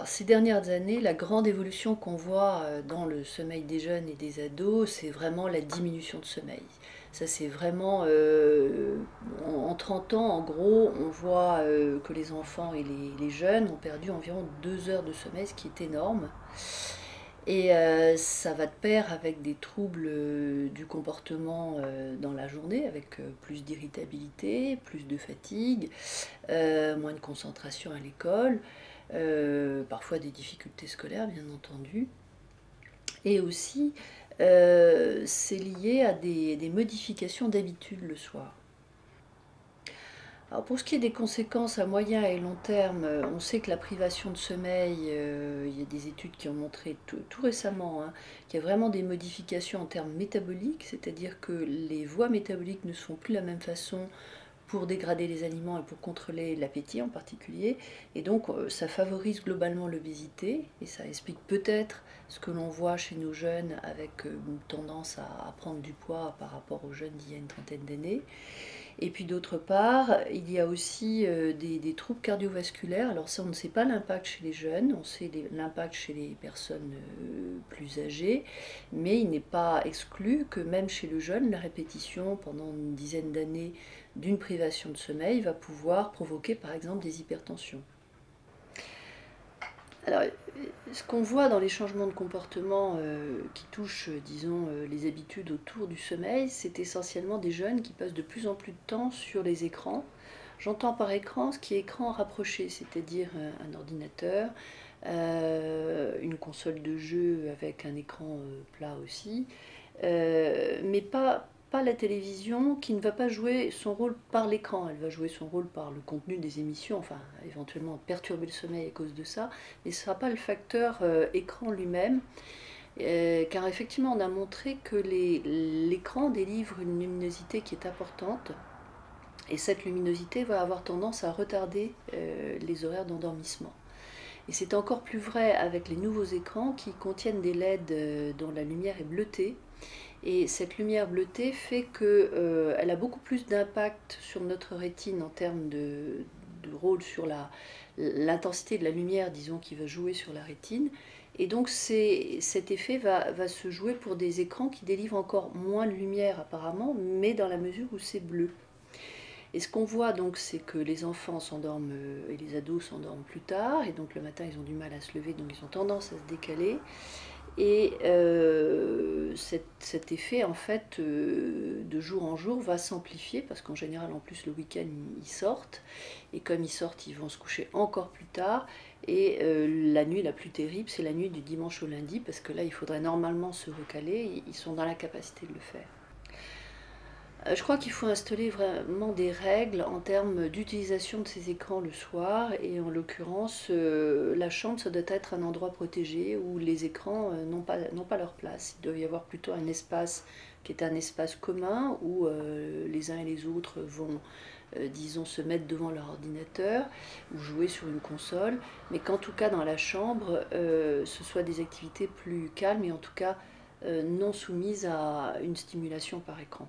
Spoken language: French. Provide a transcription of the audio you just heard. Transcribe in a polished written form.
Alors, ces dernières années, la grande évolution qu'on voit dans le sommeil des jeunes et des ados, c'est vraiment la diminution de sommeil. Ça, c'est vraiment, en 30 ans, en gros, on voit que les enfants et les jeunes ont perdu environ 2 heures de sommeil, ce qui est énorme. Et ça va de pair avec des troubles du comportement dans la journée, avec plus d'irritabilité, plus de fatigue, moins de concentration à l'école, parfois des difficultés scolaires bien entendu. Et aussi, c'est lié à des modifications d'habitude le soir. Alors pour ce qui est des conséquences à moyen et long terme, on sait que la privation de sommeil, il y a des études qui ont montré tout récemment, hein, qu'il y a vraiment des modifications en termes métaboliques, c'est-à-dire que les voies métaboliques ne se font plus de la même façon pour dégrader les aliments et pour contrôler l'appétit en particulier. Et donc ça favorise globalement l'obésité et ça explique peut-être ce que l'on voit chez nos jeunes avec une tendance à prendre du poids par rapport aux jeunes d'il y a une trentaine d'années. Et puis d'autre part, il y a aussi des troubles cardiovasculaires. Alors ça, on ne sait pas l'impact chez les jeunes, on sait l'impact chez les personnes plus âgées, mais il n'est pas exclu que même chez le jeune, la répétition pendant une dizaine d'années d'une privation de sommeil va pouvoir provoquer par exemple des hypertensions. Alors, ce qu'on voit dans les changements de comportement qui touchent, disons, les habitudes autour du sommeil, c'est essentiellement des jeunes qui passent de plus en plus de temps sur les écrans. J'entends par écran ce qui est écran rapproché, c'est-à-dire un ordinateur, une console de jeu avec un écran plat aussi, mais pas la télévision qui ne va pas jouer son rôle par l'écran, elle va jouer son rôle par le contenu des émissions, enfin éventuellement perturber le sommeil à cause de ça, mais ce ne sera pas le facteur écran lui-même, car effectivement on a montré que l'écran délivre une luminosité qui est importante, et cette luminosité va avoir tendance à retarder les horaires d'endormissement. Et c'est encore plus vrai avec les nouveaux écrans qui contiennent des LED dont la lumière est bleutée. Et cette lumière bleutée fait qu'elle a beaucoup plus d'impact sur notre rétine en termes de rôle sur l'intensité de la lumière, disons, qui va jouer sur la rétine. Et donc cet effet va se jouer pour des écrans qui délivrent encore moins de lumière apparemment, mais dans la mesure où c'est bleu. Et ce qu'on voit donc, c'est que les enfants s'endorment et les ados s'endorment plus tard, et donc le matin ils ont du mal à se lever, donc ils ont tendance à se décaler. Et cet effet, en fait, de jour en jour, va s'amplifier parce qu'en général, en plus, le week-end, ils sortent. Et comme ils sortent, ils vont se coucher encore plus tard. Et la nuit la plus terrible, c'est la nuit du dimanche au lundi parce que là, il faudrait normalement se recaler. Ils sont dans la capacité de le faire. Je crois qu'il faut installer vraiment des règles en termes d'utilisation de ces écrans le soir, et en l'occurrence, la chambre, ça doit être un endroit protégé où les écrans n'ont pas leur place. Il doit y avoir plutôt un espace qui est un espace commun où les uns et les autres vont, disons, se mettre devant leur ordinateur ou jouer sur une console, mais qu'en tout cas dans la chambre, ce soit des activités plus calmes et en tout cas non soumises à une stimulation par écran.